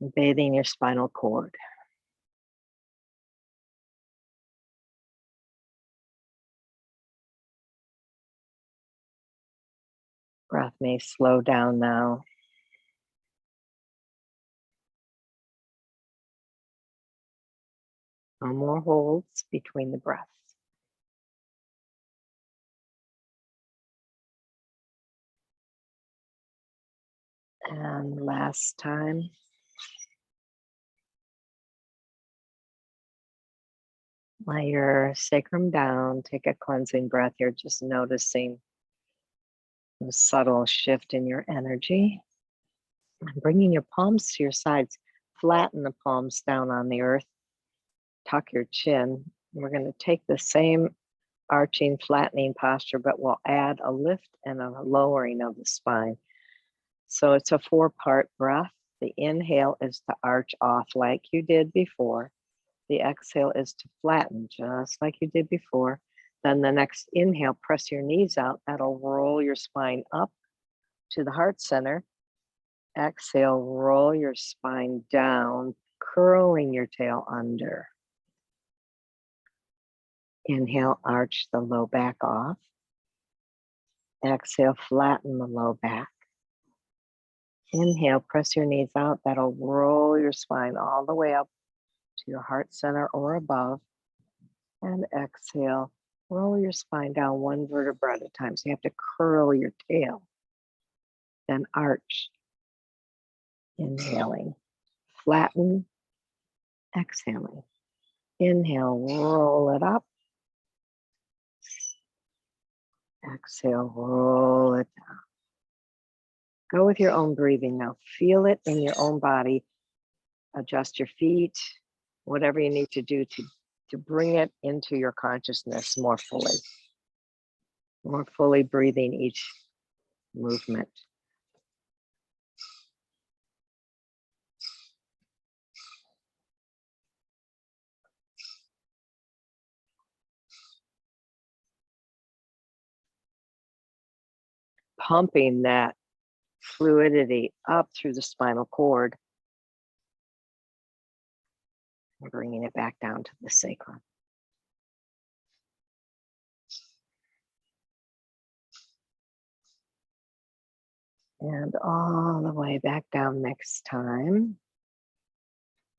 bathing your spinal cord. Breath may slow down now. No more holds between the breaths. And last time. Lay your sacrum down, take a cleansing breath here, just noticing the subtle shift in your energy. And bringing your palms to your sides, flatten the palms down on the earth, tuck your chin. We're going to take the same arching, flattening posture, but we'll add a lift and a lowering of the spine. So it's a 4-part breath. The inhale is to arch off like you did before. The exhale is to flatten just like you did before. Then the next inhale, press your knees out. That'll roll your spine up to the heart center. Exhale, roll your spine down, curling your tail under. Inhale, arch the low back off. Exhale, flatten the low back. Inhale, press your knees out. That'll roll your spine all the way up to your heart center or above. And exhale, roll your spine down 1 vertebra at a time. So you have to curl your tail. Then arch. Inhaling, flatten, exhaling. Inhale, roll it up. Exhale, roll it down. Go with your own breathing now. Feel it in your own body. Adjust your feet, whatever you need to do to bring it into your consciousness more fully breathing each movement. Pumping that fluidity up through the spinal cord. And bringing it back down to the sacrum. And all the way back down next time.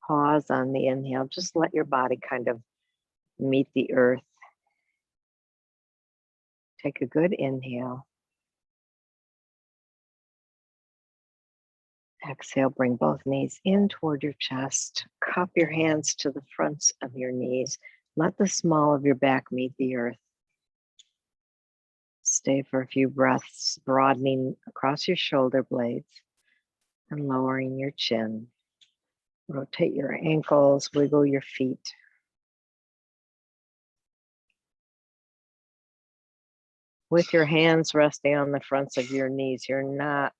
Pause on the inhale. Just let your body kind of meet the earth. Take a good inhale. Exhale, bring both knees in toward your chest. Cup your hands to the fronts of your knees. Let the small of your back meet the earth. Stay for a few breaths, broadening across your shoulder blades and lowering your chin. Rotate your ankles, wiggle your feet. With your hands resting on the fronts of your knees, you're not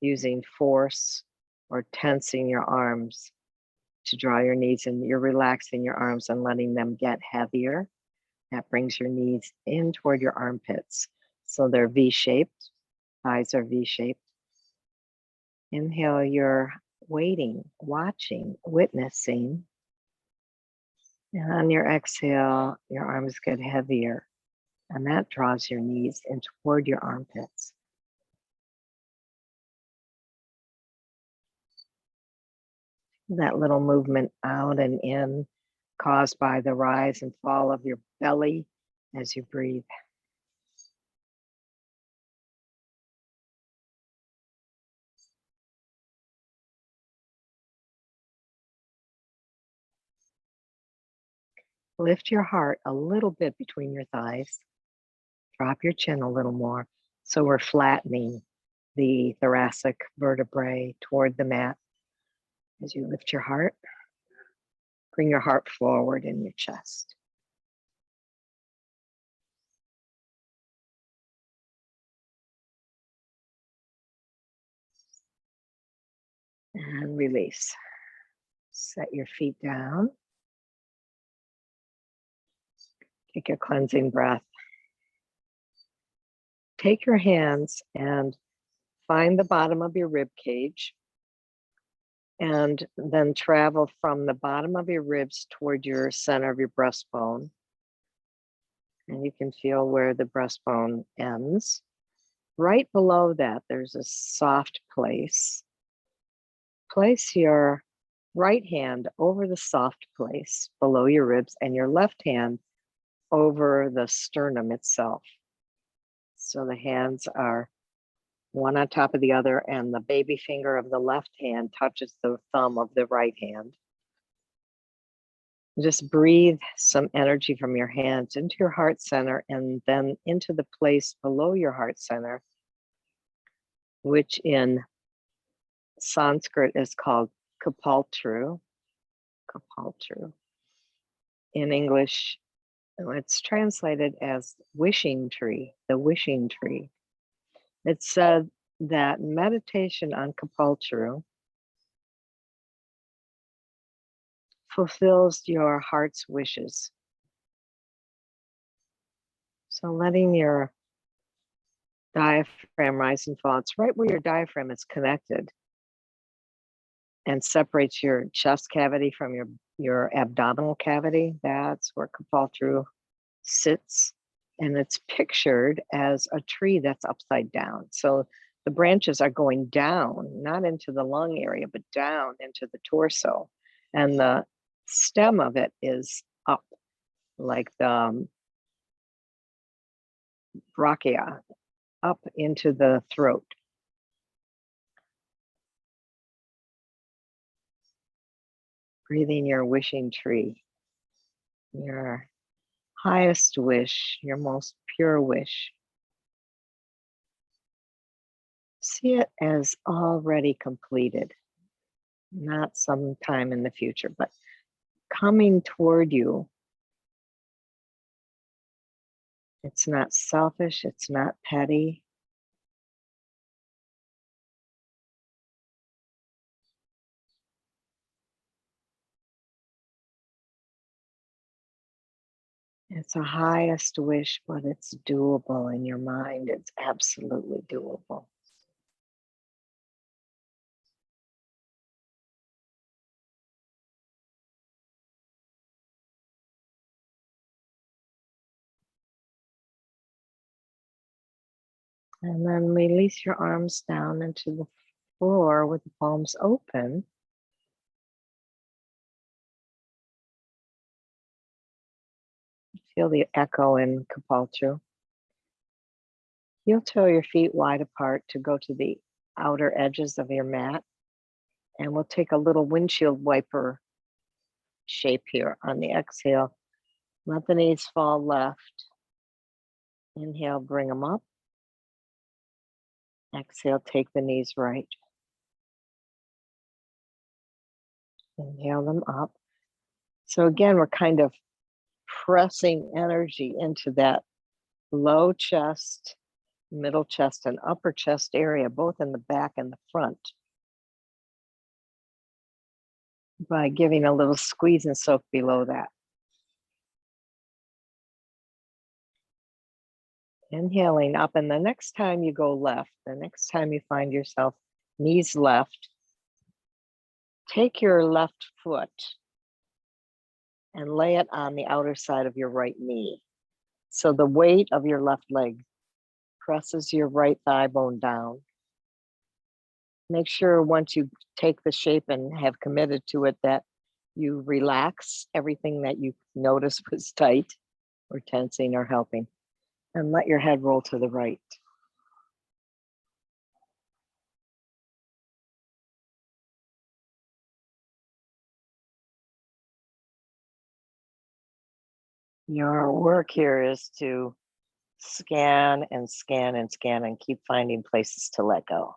using force or tensing your arms to draw your knees in. You're relaxing your arms and letting them get heavier. That brings your knees in toward your armpits. So they're V-shaped, thighs are V-shaped. Inhale, you're waiting, watching, witnessing. And on your exhale, your arms get heavier. And that draws your knees in toward your armpits. That little movement out and in caused by the rise and fall of your belly as you breathe. Lift your heart a little bit between your thighs. Drop your chin a little more. So we're flattening the thoracic vertebrae toward the mat. As you lift your heart, bring your heart forward in your chest. And release. Set your feet down. Take a cleansing breath. Take your hands and find the bottom of your rib cage. and then travel from the bottom of your ribs toward your center of your breastbone. And you can feel where the breastbone ends. Right below that, there's a soft place. Place your right hand over the soft place below your ribs and your left hand over the sternum itself. So the hands are one on top of the other, and the baby finger of the left hand touches the thumb of the right hand. Just breathe some energy from your hands into your heart center and then into the place below your heart center, which in Sanskrit is called Kapaltru. Kapaltru. In English, it's translated as wishing tree, the wishing tree. It's said that meditation on Kapaltru fulfills your heart's wishes. So letting your diaphragm rise and fall, it's right where your diaphragm is connected and separates your chest cavity from your abdominal cavity. That's where Kapaltru sits. And it's pictured as a tree that's upside down. So the branches are going down, not into the lung area, but down into the torso. And the stem of it is up, like the brachia, up into the throat. Breathing your wishing tree, your highest wish, your most pure wish. See it as already completed, not sometime in the future, but coming toward you. It's not selfish, it's not petty. It's a highest wish, but it's doable in your mind. It's absolutely doable. And then release your arms down into the floor with the palms open. Feel the echo in Kapaltru. Heel toe your feet wide apart to go to the outer edges of your mat. And we'll take a little windshield wiper shape here on the exhale. Let the knees fall left. Inhale, bring them up. Exhale, take the knees right. Inhale them up. So again, we're kind of pressing energy into that low chest, middle chest, and upper chest area, both in the back and the front, by giving a little squeeze and soak below that. Inhaling up, and the next time you go left, the next time you find yourself knees left, take your left foot and lay it on the outer side of your right knee. So the weight of your left leg presses your right thigh bone down. Make sure once you take the shape and have committed to it that you relax everything that you notice was tight or tensing or helping, and let your head roll to the right. Your work here is to scan and scan and scan and keep finding places to let go.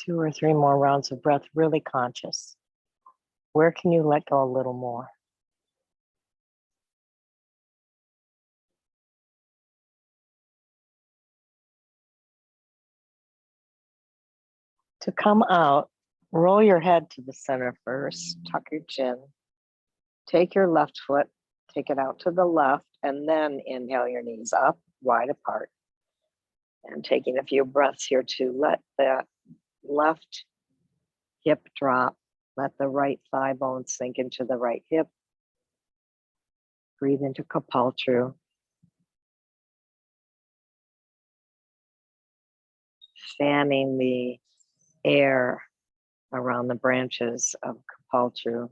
Two or three more rounds of breath, really conscious. Where can you let go a little more? To come out, roll your head to the center first, tuck your chin, take your left foot, take it out to the left, and then inhale your knees up, wide apart. And taking a few breaths here to let that left hip drop, let the right thigh bone sink into the right hip. Breathe into Kapaltru. Fanning the air around the branches of Kapaltru.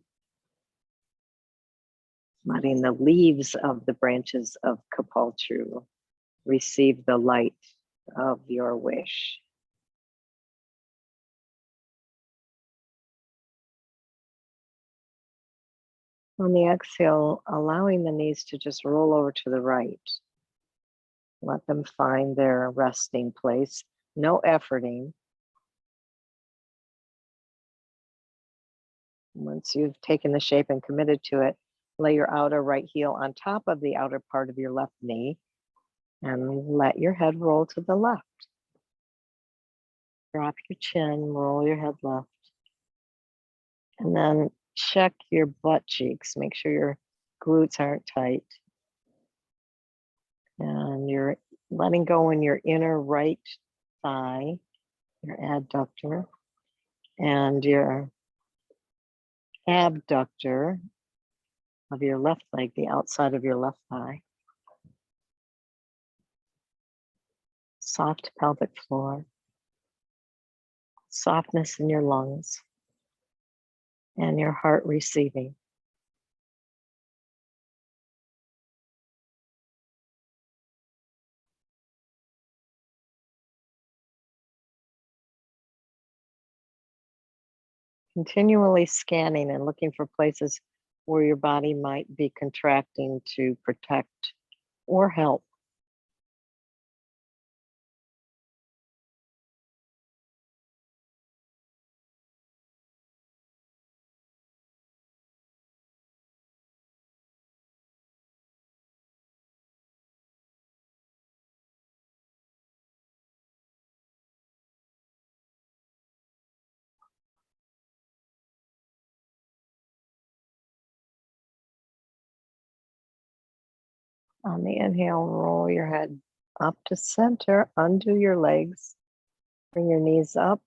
Letting the leaves of the branches of Kapaltru receive the light of your wish. On the exhale, allowing the knees to just roll over to the right. Let them find their resting place. No efforting. Once you've taken the shape and committed to it, lay your outer right heel on top of the outer part of your left knee and let your head roll to the left. Drop your chin, roll your head left. And then check your butt cheeks. Make sure your glutes aren't tight. And you're letting go in your inner right thigh, your adductor, and your abductor of your left leg, the outside of your left thigh. Soft pelvic floor, softness in your lungs, and your heart receiving. Continually scanning and looking for places where your body might be contracting to protect or help. On the inhale, roll your head up to center, undo your legs, bring your knees up.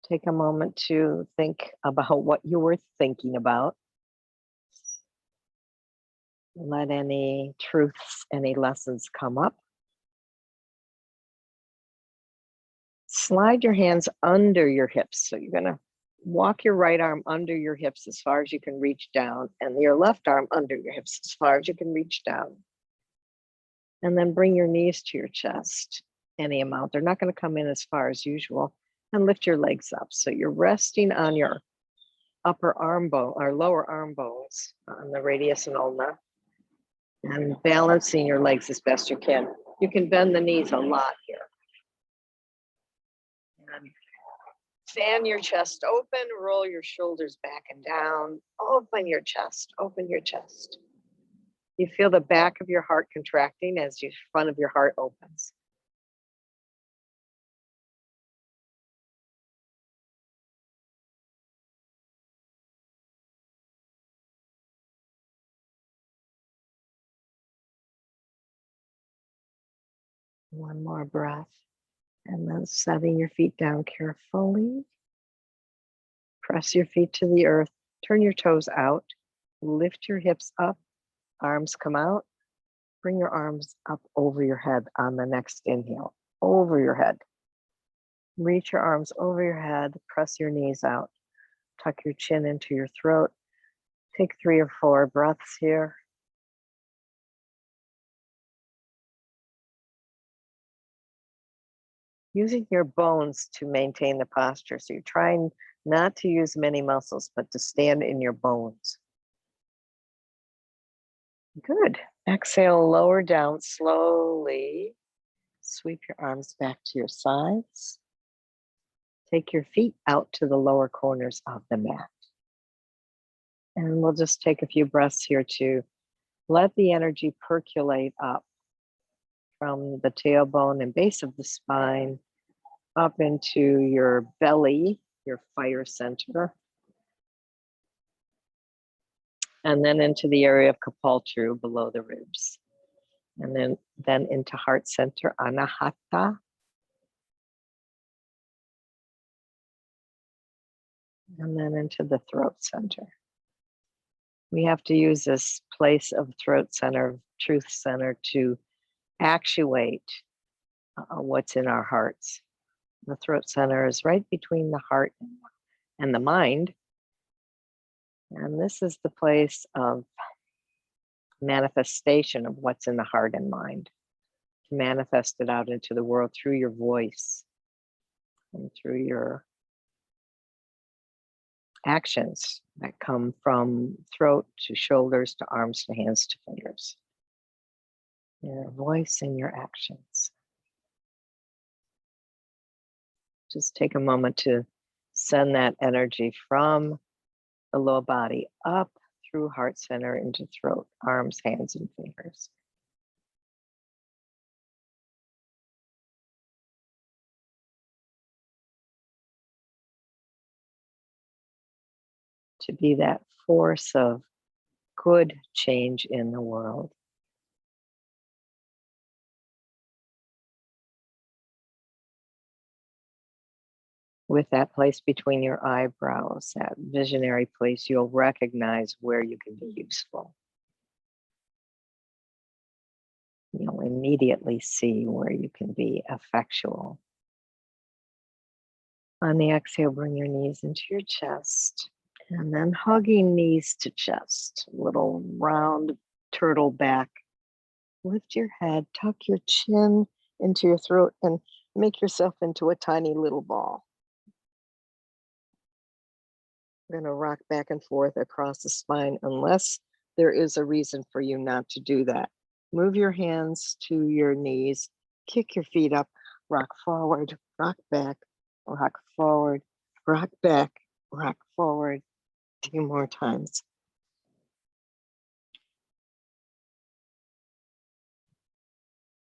Take a moment to think about what you were thinking about. Let any truths, any lessons come up. Slide your hands under your hips. So you're going to walk your right arm under your hips as far as you can reach down, and your left arm under your hips as far as you can reach down. And then bring your knees to your chest, any amount. They're not going to come in as far as usual. And lift your legs up. So you're resting on your upper arm bone or lower arm bones on the radius and ulna, and balancing your legs as best you can. You can bend the knees a lot here. And fan your chest open, roll your shoulders back and down, open your chest, open your chest. You feel the back of your heart contracting as the front of your heart opens. One more breath, and then setting your feet down carefully. Press your feet to the earth, turn your toes out, lift your hips up, arms come out, bring your arms up over your head on the next inhale, over your head. Reach your arms over your head, press your knees out, tuck your chin into your throat. Take 3 or 4 breaths here. Using your bones to maintain the posture. So you're trying not to use many muscles, but to stand in your bones. Good. Exhale, lower down slowly. Sweep your arms back to your sides. Take your feet out to the lower corners of the mat. And we'll just take a few breaths here to let the energy percolate up from the tailbone and base of the spine, up into your belly, your fire center, and then into the area of Kapaltru below the ribs, and then into heart center, Anahata, and then into the throat center. We have to use this place of throat center, truth center, to actuate what's in our hearts. The throat center is right between the heart and the mind. And this is the place of manifestation of what's in the heart and mind, to manifest it out into the world through your voice and through your actions that come from throat to shoulders to arms to hands to fingers. Your voice and your actions. Just take a moment to send that energy from the lower body up through heart center into throat, arms, hands, and fingers. To be that force of good change in the world. With that place between your eyebrows, that visionary place, you'll recognize where you can be useful. You'll immediately see where you can be effectual. On the exhale, bring your knees into your chest, and then hugging knees to chest, little round turtle back. Lift your head, tuck your chin into your throat, and make yourself into a tiny little ball. We're going to rock back and forth across the spine unless there is a reason for you not to do that. Move your hands to your knees, kick your feet up, rock forward, rock back, rock forward, rock back, rock forward. 2 more times.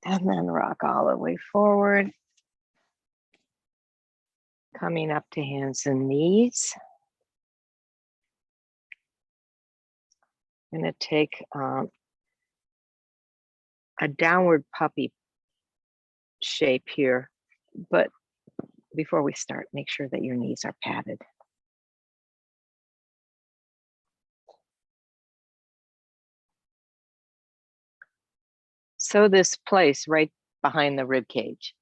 And then rock all the way forward. Coming up to hands and knees. I'm going to take a downward puppy shape here, but before we start, make sure that your knees are padded. So this place right behind the rib cage,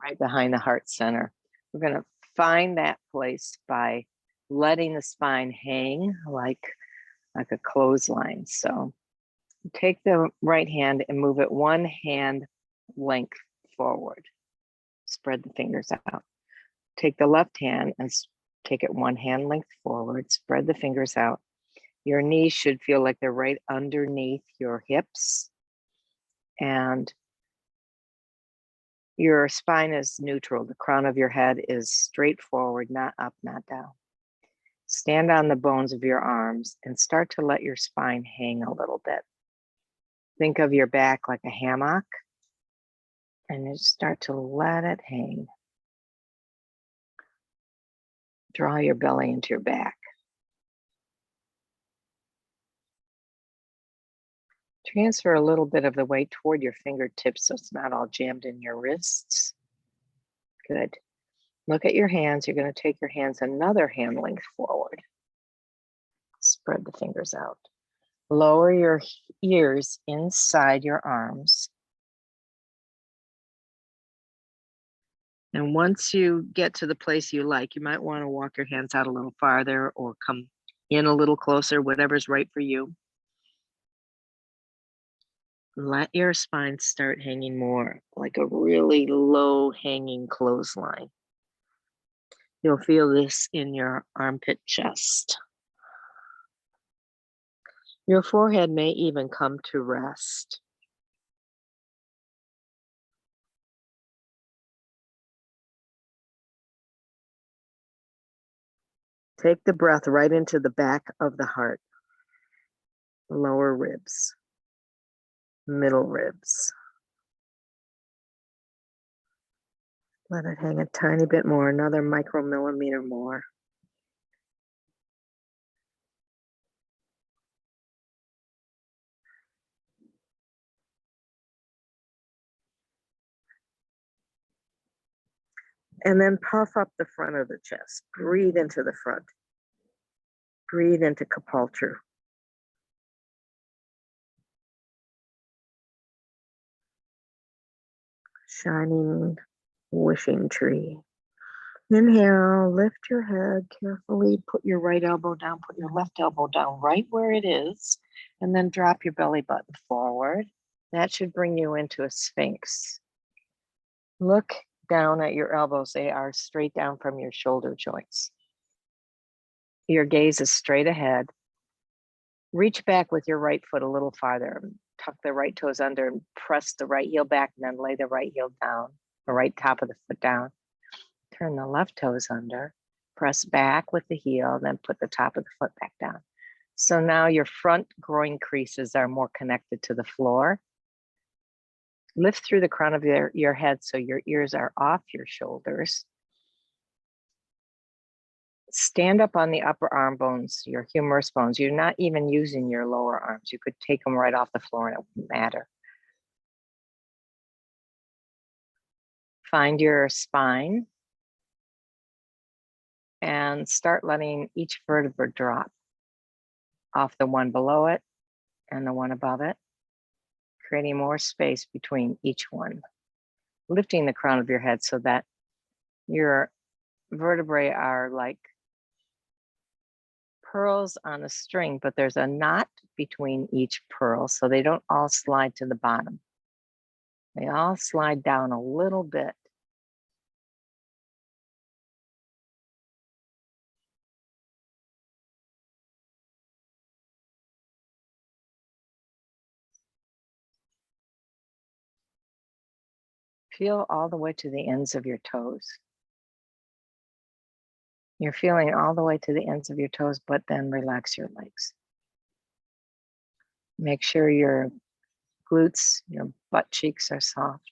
right behind the heart center, we're going to find that place by letting the spine hang like a clothesline. So take the right hand and move it 1 hand length forward. Spread the fingers out. Take the left hand and take it 1 hand length forward. Spread the fingers out. Your knees should feel like they're right underneath your hips. And your spine is neutral. The crown of your head is straight forward, not up, not down. Stand on the bones of your arms and start to let your spine hang a little bit. Think of your back like a hammock and just start to let it hang. Draw your belly into your back. Transfer a little bit of the weight toward your fingertips so it's not all jammed in your wrists. Good. Look at your hands. You're going to take your hands another hand length forward. Spread the fingers out. Lower your ears inside your arms. And once you get to the place you like, you might want to walk your hands out a little farther or come in a little closer, whatever's right for you. Let your spine start hanging more like a really low hanging clothesline. You'll feel this in your armpit chest. Your forehead may even come to rest. Take the breath right into the back of the heart, lower ribs, middle ribs, Let it hang a tiny bit more, another micromillimeter more. And then puff up the front of the chest. Breathe into the front. Breathe into Kapaltru. Shining wishing tree. Inhale, lift your head carefully, put your right elbow down, put your left elbow down right where it is, and then drop your belly button forward. That should bring you into a sphinx. Look down at your elbows. They are straight down from your shoulder joints. Your gaze is straight ahead. Reach back with your right foot a little farther. Tuck the right toes under and press the right heel back, and then lay the right heel down, the right top of the foot down. Turn the left toes under, press back with the heel, then put the top of the foot back down. So now your front groin creases are more connected to the floor. Lift through the crown of your head so your ears are off your shoulders. Stand up on the upper arm bones, your humerus bones. You're not even using your lower arms. You could take them right off the floor and it wouldn't matter. Find your spine and start letting each vertebra drop off the one below it and the one above it, creating more space between each one. Lifting the crown of your head so that your vertebrae are like pearls on a string, but there's a knot between each pearl so they don't all slide to the bottom. They all slide down a little bit. Feel all the way to the ends of your toes. You're feeling all the way to the ends of your toes, but then relax your legs. Make sure your glutes, your butt cheeks are soft.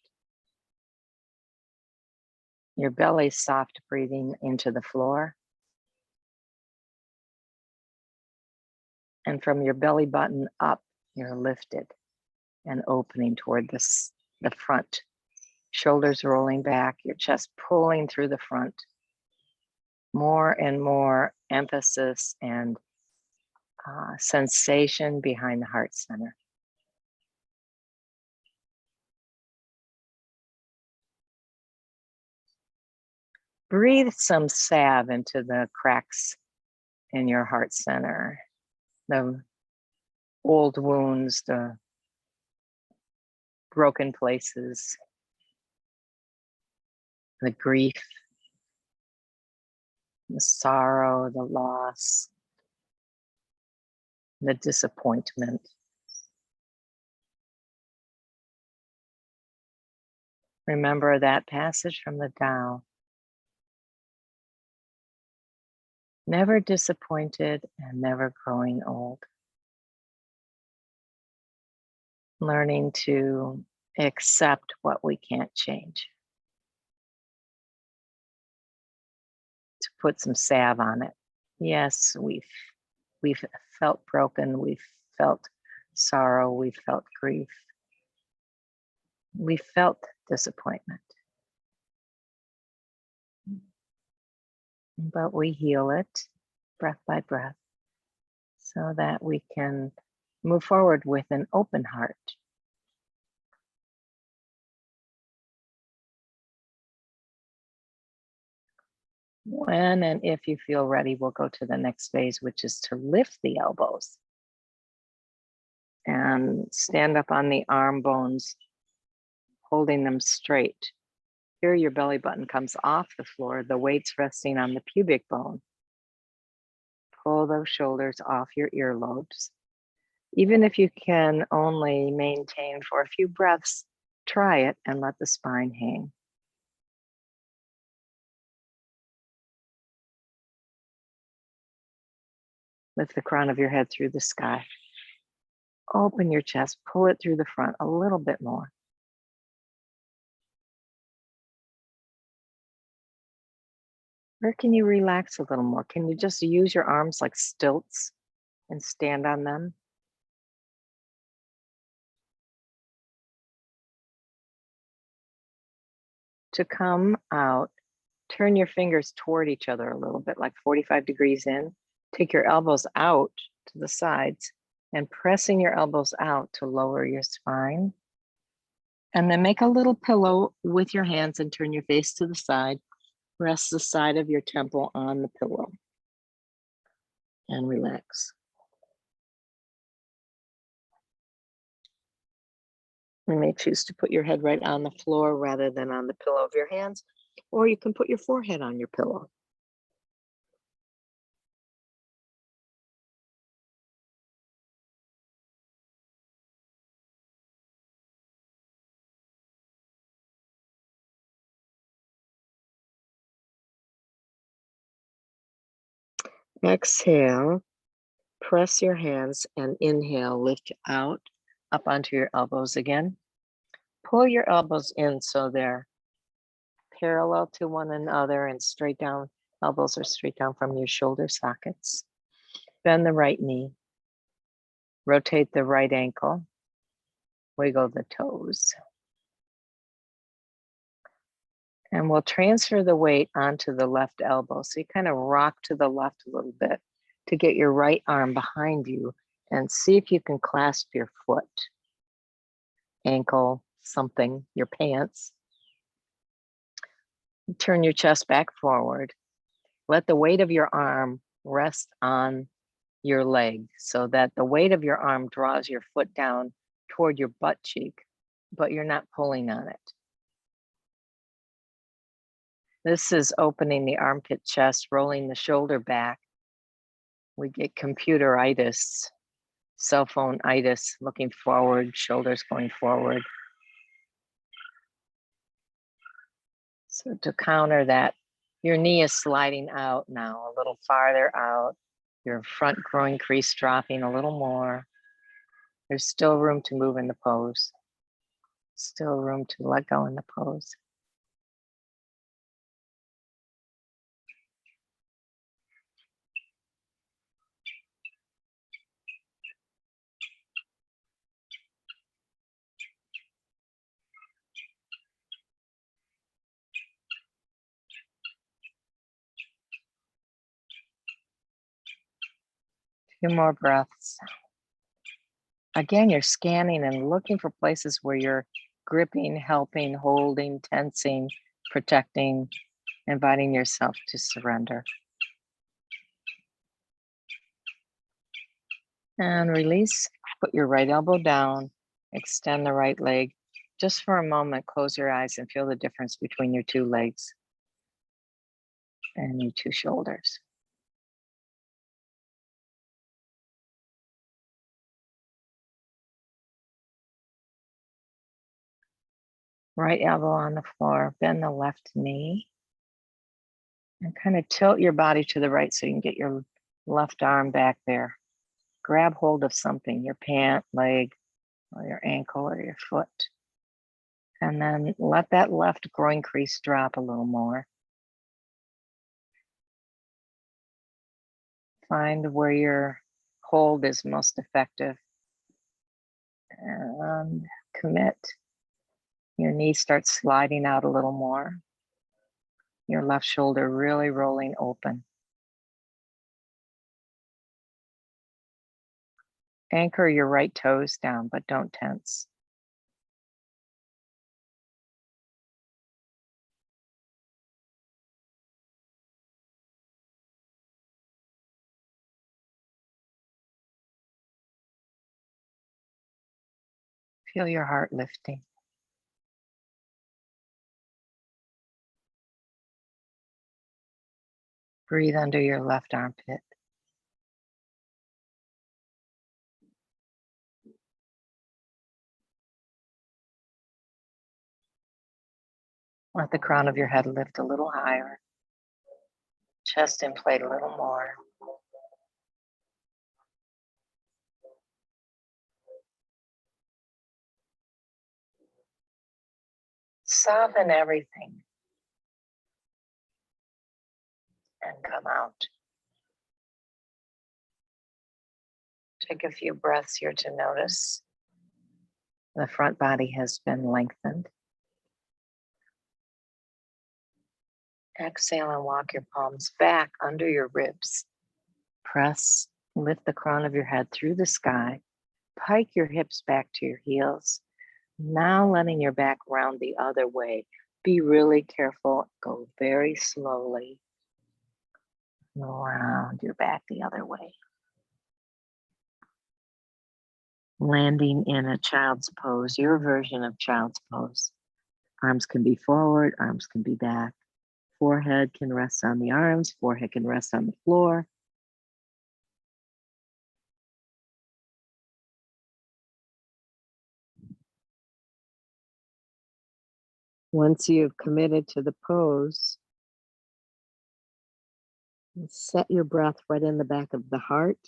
Your belly's soft, breathing into the floor. And from your belly button up, you're lifted and opening toward the front. Shoulders rolling back, your chest pulling through the front. More and more emphasis and sensation behind the heart center. Breathe some salve into the cracks in your heart center, the old wounds, the broken places, the grief, the sorrow, the loss, the disappointment. Remember that passage from the Tao. Never disappointed and never growing old. Learning to accept what we can't change. To put some salve on it. Yes, we've felt broken, we've felt sorrow, we've felt grief. We felt disappointment. But we heal it breath by breath so that we can move forward with an open heart. When and if you feel ready, we'll go to the next phase, which is to lift the elbows and stand up on the arm bones, holding them straight. Here your belly button comes off the floor, the weight's resting on the pubic bone. Pull those shoulders off your earlobes. Even if you can only maintain for a few breaths, try it and let the spine hang. Lift the crown of your head through the sky. Open your chest, pull it through the front a little bit more. Or can you relax a little more? Can you just use your arms like stilts and stand on them? To come out, turn your fingers toward each other a little bit, like 45 degrees in. Take your elbows out to the sides and pressing your elbows out to lower your spine. And then make a little pillow with your hands and turn your face to the side. Rest the side of your temple on the pillow and relax. You may choose to put your head right on the floor rather than on the pillow of your hands, or you can put your forehead on your pillow. Exhale, press your hands and inhale, lift out up onto your elbows again. Pull your elbows in so they're parallel to one another and straight down. Elbows are straight down from your shoulder sockets. Bend the right knee. Rotate the right ankle. Wiggle the toes. And we'll transfer the weight onto the left elbow. So you kind of rock to the left a little bit to get your right arm behind you and see if you can clasp your foot, ankle, something, your pants. Turn your chest back forward. Let the weight of your arm rest on your leg so that the weight of your arm draws your foot down toward your butt cheek, but you're not pulling on it. This is opening the armpit chest, rolling the shoulder back. We get computeritis, cell phone-itis, looking forward, shoulders going forward. So to counter that, your knee is sliding out now, a little farther out. Your front groin crease dropping a little more. There's still room to move in the pose. Still room to let go in the pose. Few more breaths. Again, you're scanning and looking for places where you're gripping, helping, holding, tensing, protecting, inviting yourself to surrender. And release. Put your right elbow down, extend the right leg. Just for a moment, close your eyes and feel the difference between your two legs and your two shoulders. Right elbow on the floor, bend the left knee and kind of tilt your body to the right so you can get your left arm back there. Grab hold of something, your pant, leg, or your ankle or your foot. And then let that left groin crease drop a little more. Find where your hold is most effective and commit. Your knee starts sliding out a little more. Your left shoulder really rolling open. Anchor your right toes down, but don't tense. Feel your heart lifting. Breathe under your left armpit. Let the crown of your head lift a little higher. Chest inflate a little more. Soften everything. and come out. Take a few breaths here to notice the front body has been lengthened. Exhale and walk your palms back under your ribs. Press, lift the crown of your head through the sky. Pike your hips back to your heels. Now letting your back round the other way. Be really careful. Go very slowly. Round your back the other way. Landing in a child's pose, your version of child's pose. Arms can be forward, arms can be back. Forehead can rest on the arms, forehead can rest on the floor. Once you've committed to the pose, set your breath right in the back of the heart.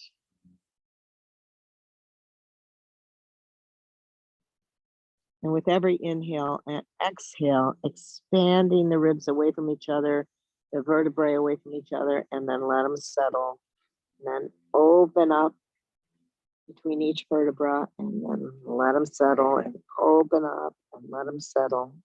And with every inhale and exhale, expanding the ribs away from each other, the vertebrae away from each other, and then let them settle. And then open up between each vertebra, and then let them settle, and open up and let them settle.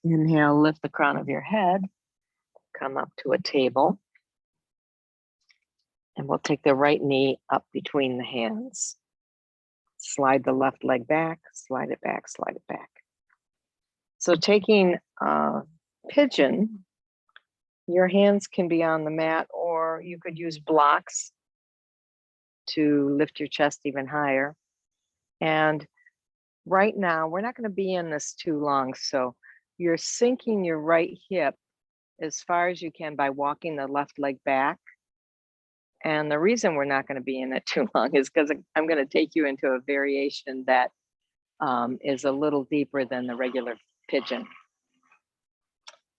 Inhale, lift the crown of your head, come up to a table, and we'll take the right knee up between the hands. Slide the left leg back, slide it back, slide it back. So taking pigeon, your hands can be on the mat, or you could use blocks to lift your chest even higher. And right now, we're not going to be in this too long, so you're sinking your right hip as far as you can by walking the left leg back. And the reason we're not going to be in it too long is because I'm going to take you into a variation that is a little deeper than the regular pigeon.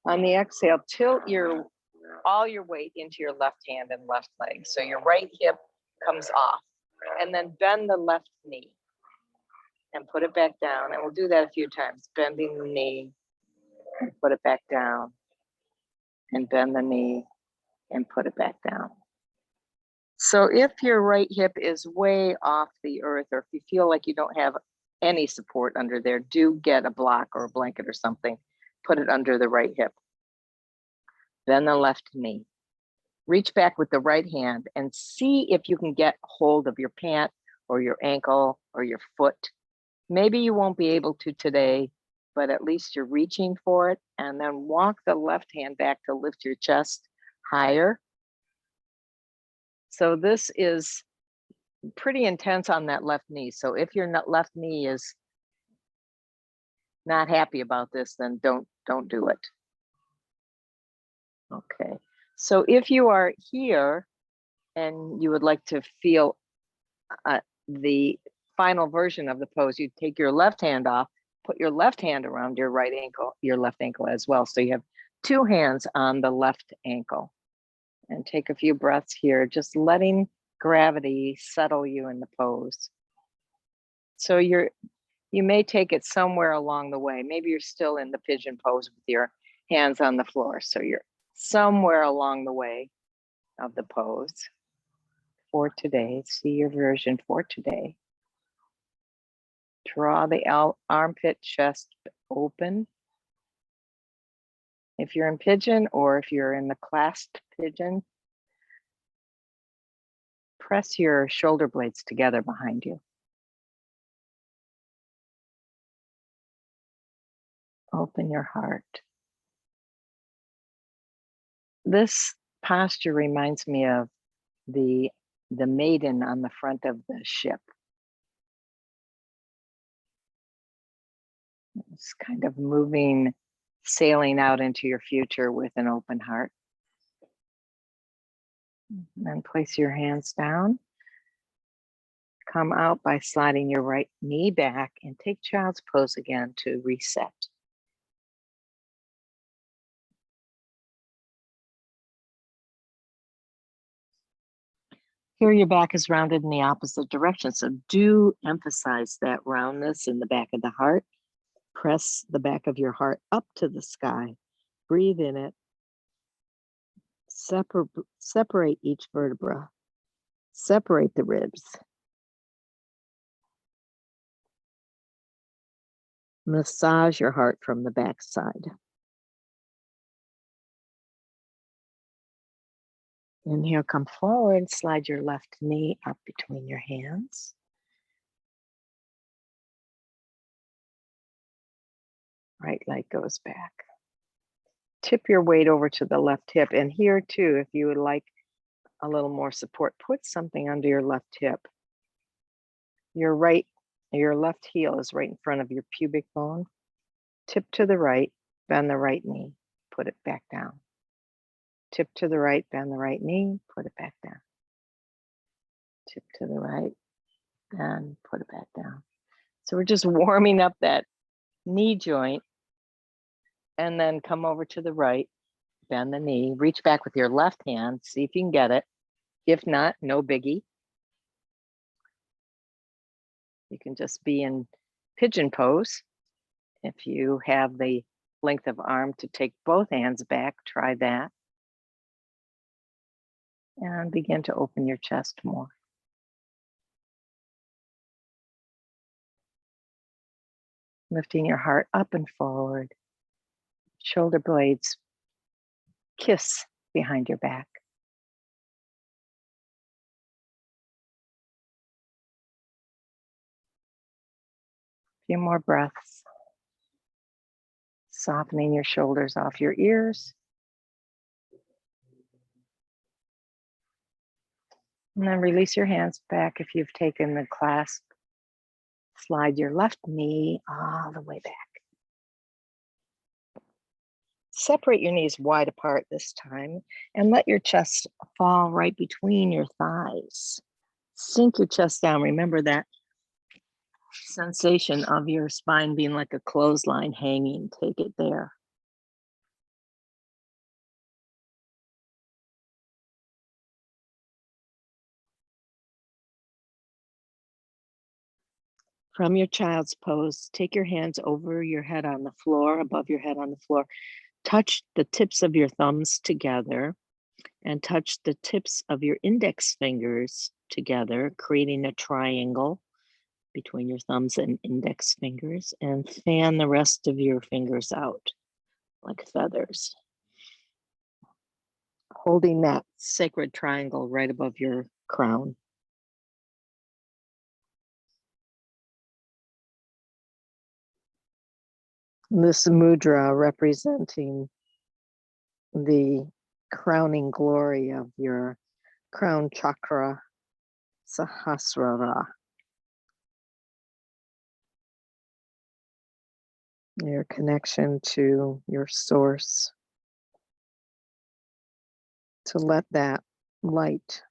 On the exhale, tilt all your weight into your left hand and left leg. So your right hip comes off, and then bend the left knee and put it back down. And we'll do that a few times, bending the knee, and put it back down, and bend the knee and put it back down. So if your right hip is way off the earth, or if you feel like you don't have any support under there, do get a block or a blanket or something, put it under the right hip. Then the left knee. Reach back with the right hand and see if you can get hold of your pant or your ankle or your foot. Maybe you won't be able to today, but at least you're reaching for it. And then walk the left hand back to lift your chest higher. So this is pretty intense on that left knee. So if your left knee is not happy about this, then don't do it. Okay. So if you are here and you would like to feel the final version of the pose, you take your left hand off, put your left hand around your right ankle, your left ankle as well. So you have two hands on the left ankle. And take a few breaths here, just letting gravity settle you in the pose. So you may take it somewhere along the way. Maybe you're still in the pigeon pose with your hands on the floor. So you're somewhere along the way of the pose for today. See your version for today. Draw the armpit chest open. If you're in pigeon, or if you're in the clasped pigeon, press your shoulder blades together behind you. Open your heart. This posture reminds me of the maiden on the front of the ship. It's kind of moving, sailing out into your future with an open heart. And then place your hands down. come out by sliding your right knee back and take child's pose again to reset. Here your back is rounded in the opposite direction, so do emphasize that roundness in the back of the heart. Press the back of your heart up to the sky. Breathe in it. Separate each vertebra. Separate the ribs. Massage your heart from the back side. Inhale, come forward, slide your left knee up between your hands. Right leg goes back. Tip your weight over to the left hip. And here too, if you would like a little more support, put something under your left hip. Your left heel is right in front of your pubic bone. Tip to the right, bend the right knee, put it back down. Tip to the right, bend the right knee, put it back down. Tip to the right, and put it back down. So we're just warming up that knee joint, and then come over to the right, bend the knee, reach back with your left hand, see if you can get it. If not, no biggie. You can just be in pigeon pose. If you have the length of arm to take both hands back, try that. And begin to open your chest more. Lifting your heart up and forward. Shoulder blades kiss behind your back. A few more breaths. Softening your shoulders off your ears. And then release your hands back if you've taken the clasp. Slide your left knee all the way back. Separate your knees wide apart this time and let your chest fall right between your thighs. Sink your chest down. Remember that sensation of your spine being like a clothesline hanging. Take it there. From your child's pose, take your hands over your head on the floor, above your head on the floor. Touch the tips of your thumbs together and touch the tips of your index fingers together, creating a triangle between your thumbs and index fingers, and fan the rest of your fingers out like feathers. Holding that sacred triangle right above your crown. This mudra representing the crowning glory of your crown chakra, Sahasrara. Your connection to your source. To let that light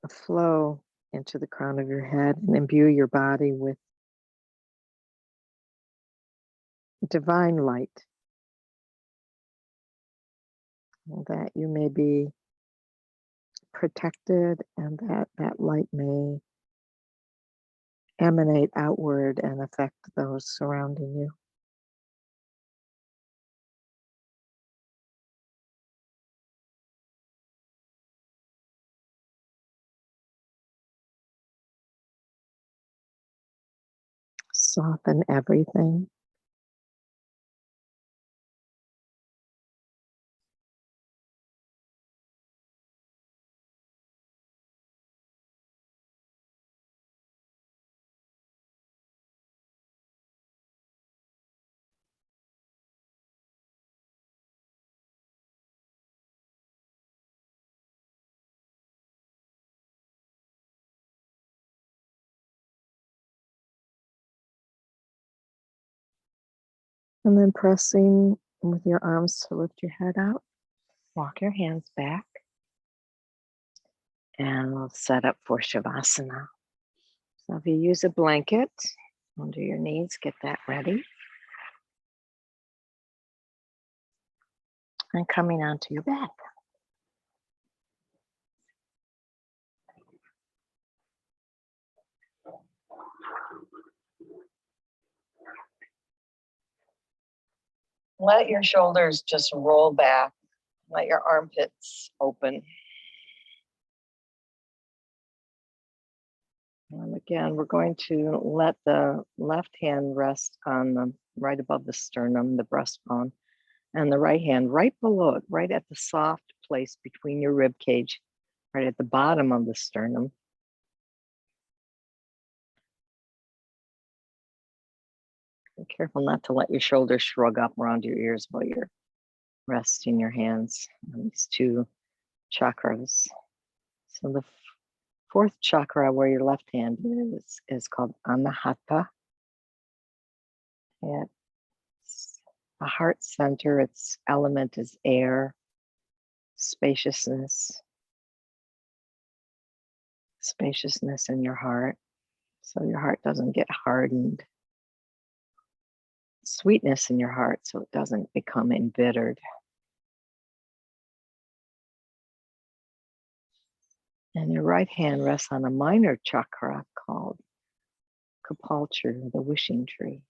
flow into the crown of your head and imbue your body with divine light, that you may be protected and that light may emanate outward and affect those surrounding you. Soften everything. And then pressing with your arms to lift your head out. Walk your hands back. And we'll set up for Shavasana. So if you use a blanket under your knees, get that ready. And coming onto your back. Let your shoulders just roll back. Let your armpits open. And again, we're going to let the left hand rest on the right above the sternum, the breastbone, and the right hand right below it, right at the soft place between your rib cage, right at the bottom of the sternum. Be careful not to let your shoulders shrug up around your ears while you're resting your hands on these two chakras. So the fourth chakra, where your left hand is called Anahata. It's a heart center. Its element is air, spaciousness in your heart, so your heart doesn't get hardened. Sweetness in your heart, so it doesn't become embittered. And your right hand rests on a minor chakra called Kapalchru, the wishing tree.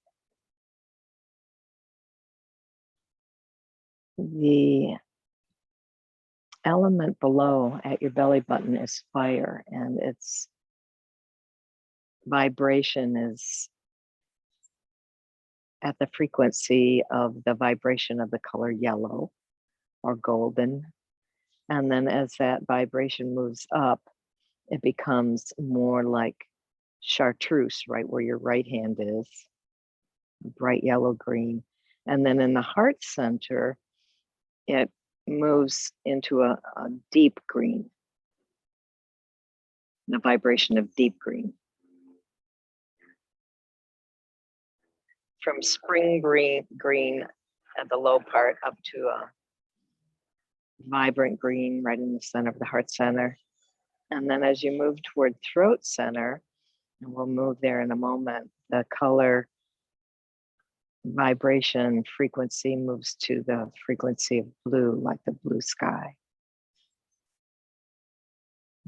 The element below at your belly button is fire, and its vibration is at the frequency of the vibration of the color yellow or golden. And then as that vibration moves up, it becomes more like chartreuse, right where your right hand is, bright yellow green. And then in the heart center, it moves into a deep green, the vibration of deep green. From spring green at the low part up to a vibrant green right in the center of the heart center. And then as you move toward throat center, and we'll move there in a moment, the color vibration frequency moves to the frequency of blue, like the blue sky.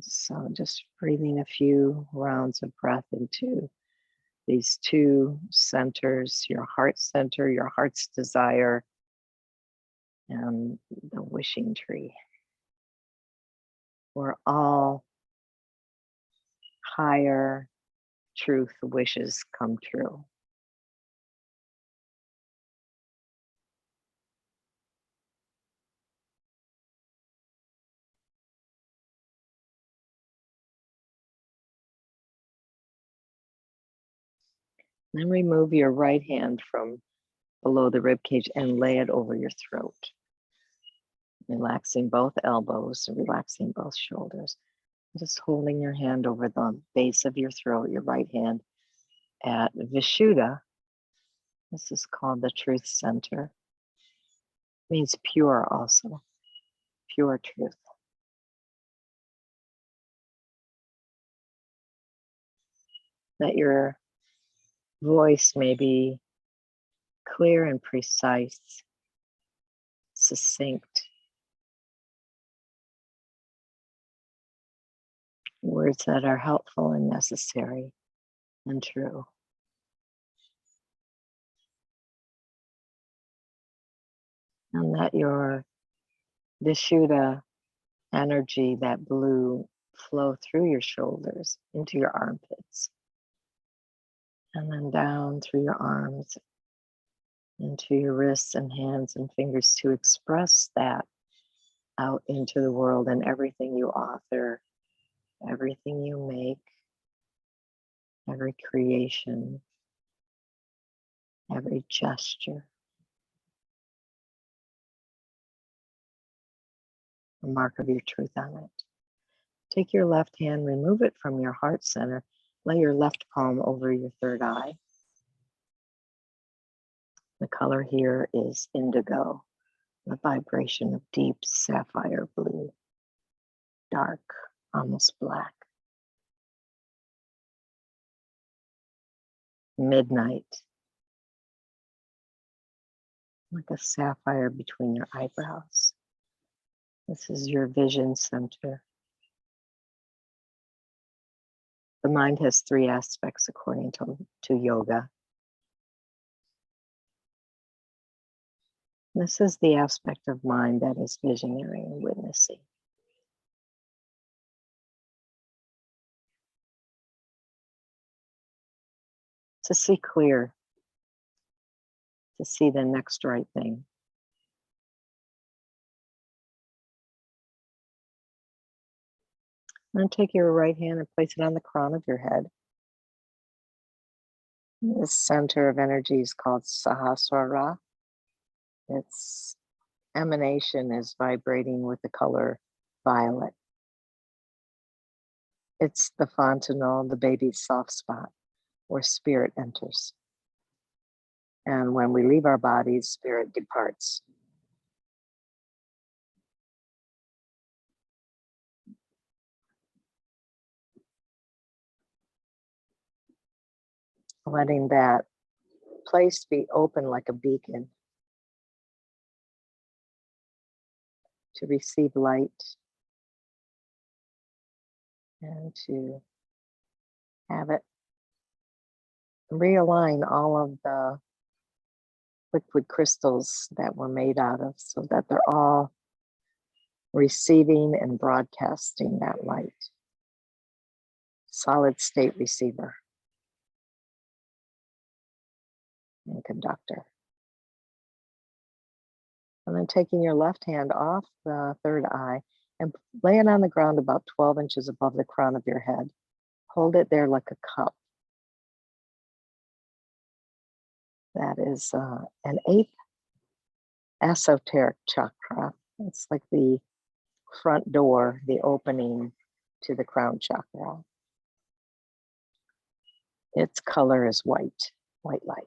So just breathing a few rounds of breath into these two centers, your heart center, your heart's desire, and the wishing tree, where all higher truth wishes come true. Then remove your right hand from below the rib cage and lay it over your throat. Relaxing both elbows, relaxing both shoulders. Just holding your hand over the base of your throat, your right hand at Vishuddha. This is called the truth center. It means pure also, pure truth. That your voice may be clear and precise, succinct. Words that are helpful and necessary and true. And that your Vishuddha energy, that blue, flow through your shoulders into your armpits. And then down through your arms, into your wrists and hands and fingers, to express that out into the world and everything you author, everything you make, every creation, every gesture. A mark of your truth on it. Take your left hand, remove it from your heart center, lay your left palm over your third eye. The color here is indigo, the vibration of deep sapphire blue, dark. almost black. Midnight, like a sapphire between your eyebrows. This is your vision center. The mind has three aspects according to yoga. This is the aspect of mind that is visionary and witnessing. To see clear, to see the next right thing. And take your right hand and place it on the crown of your head. This center of energy is called Sahasrara. Its emanation is vibrating with the color violet. It's the fontanelle, the baby's soft spot, where spirit enters. And when we leave our bodies, spirit departs. Letting that place be open like a beacon to receive light and to have it realign all of the liquid crystals that we're made out of so that they're all receiving and broadcasting that light. Solid state receiver and conductor. And then taking your left hand off the third eye and lay it on the ground about 12 inches above the crown of your head. Hold it there like a cup. That is an 8th esoteric chakra. It's like the front door, the opening to the crown chakra. Its color is white light.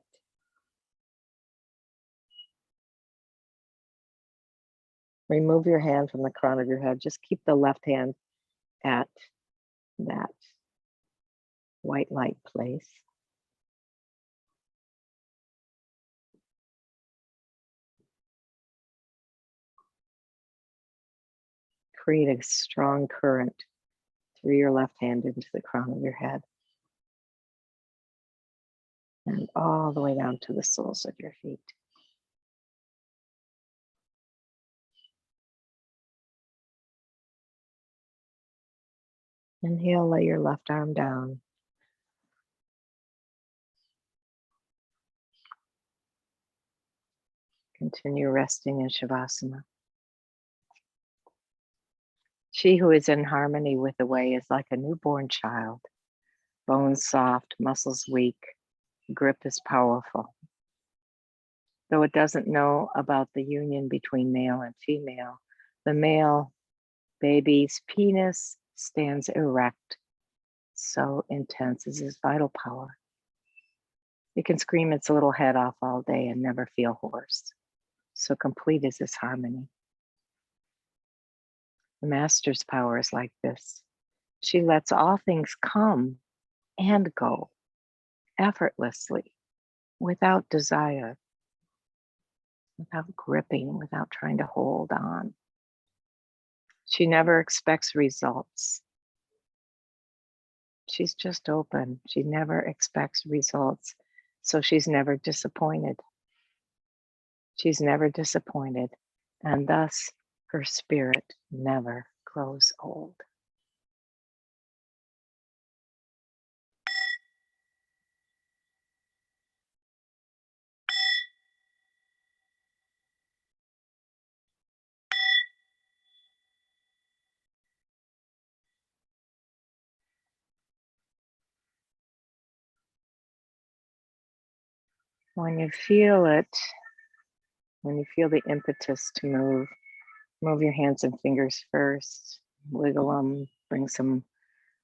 Remove your hand from the crown of your head. Just keep the left hand at that white light place. Create a strong current through your left hand into the crown of your head. And all the way down to the soles of your feet. Inhale, lay your left arm down. Continue resting in Shavasana. She who is in harmony with the way is like a newborn child. Bones soft, muscles weak, grip is powerful. Though it doesn't know about the union between male and female, the male baby's penis stands erect. So intense is his vital power. It can scream its little head off all day and never feel hoarse. So complete is this harmony. The master's power is like this. She lets all things come and go effortlessly, without desire, without gripping, without trying to hold on. She never expects results. She's just open. She never expects results. So she's never disappointed. She's never disappointed. And thus her spirit never grows old. When you feel it, when you feel the impetus to move your hands and fingers first, wiggle them, bring some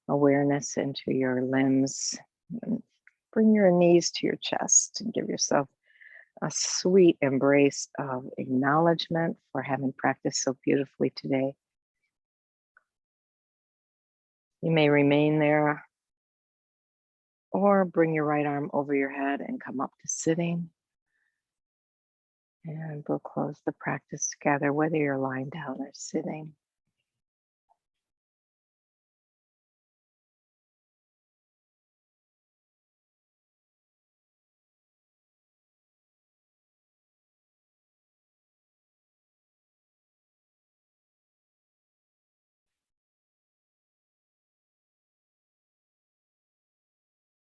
awareness into your limbs, and bring your knees to your chest and give yourself a sweet embrace of acknowledgement for having practiced so beautifully today. You may remain there or bring your right arm over your head and come up to sitting. And we'll close the practice together, whether you're lying down or sitting.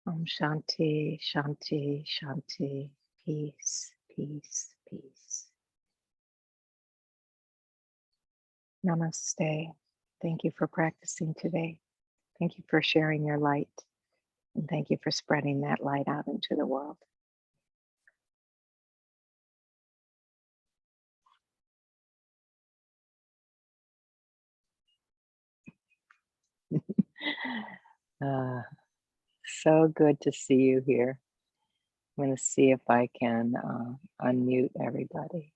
Om Shanti, Shanti, Shanti. Peace, peace, peace. Namaste. Thank you for practicing today. Thank you for sharing your light. And thank you for spreading that light out into the world. uh, so good to see you here. I'm going to see if I can unmute everybody.